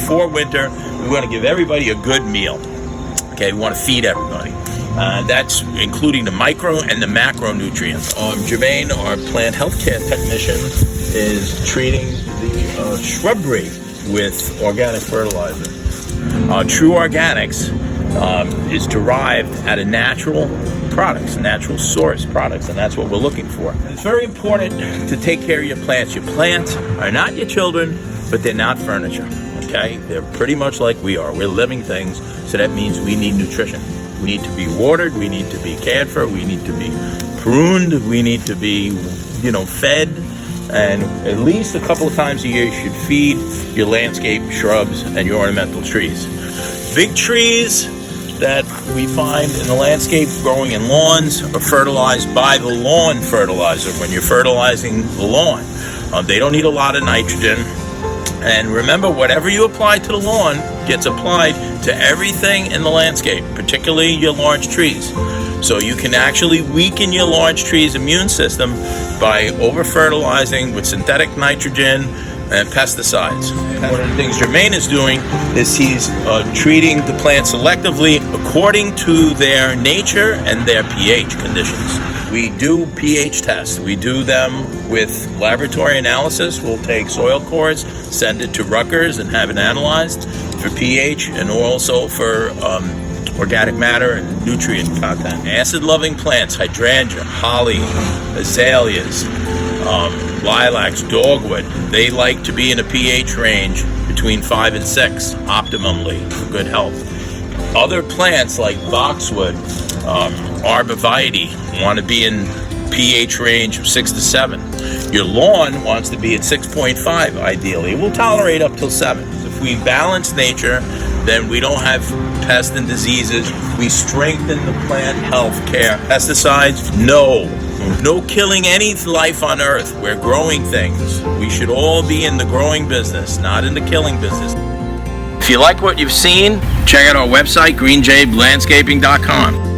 before winter, we want to give everybody a good meal. Okay, we want to feed everybody. That's including the micro and the macronutrients. Jermaine, our plant healthcare technician, is treating the shrubbery with organic fertilizer. True Organics is derived out of natural products, natural source products, and that's what we're looking for. It's very important to take care of your plants. Your plants are not your children, but they're not furniture, okay? They're pretty much like we are. We're living things, so that means we need nutrition. We need to be watered, we need to be cared for, we need to be pruned, we need to be, fed, and at least a couple of times a year you should feed your landscape shrubs and your ornamental trees. Big trees that we find in the landscape growing in lawns are fertilized by the lawn fertilizer when you're fertilizing the lawn. They don't need a lot of nitrogen. And remember, whatever you apply to the lawn gets applied to everything in the landscape, particularly your large trees. So you can actually weaken your large tree's immune system by over-fertilizing with synthetic nitrogen and pesticides. One of the things Jermaine is doing is he's treating the plants selectively according to their nature and their pH conditions. We do pH tests. We do them with laboratory analysis. We'll take soil cores, send it to Rutgers and have it analyzed for pH and also for organic matter and nutrient content. Acid-loving plants, hydrangea, holly, azaleas, lilacs, dogwood, they like to be in a pH range between 5 and 6 optimally for good health. Other plants like boxwood, arborvitae want to be in pH range of 6 to 7. Your lawn wants to be at 6.5 ideally. It will tolerate up till 7. If we balance nature, then we don't have pests and diseases. We strengthen the plant health care. Pesticides, no killing any life on earth. We're growing things. We should all be in the growing business, not in the killing business. If you like what you've seen, check out our website, greenjadelandscaping.com.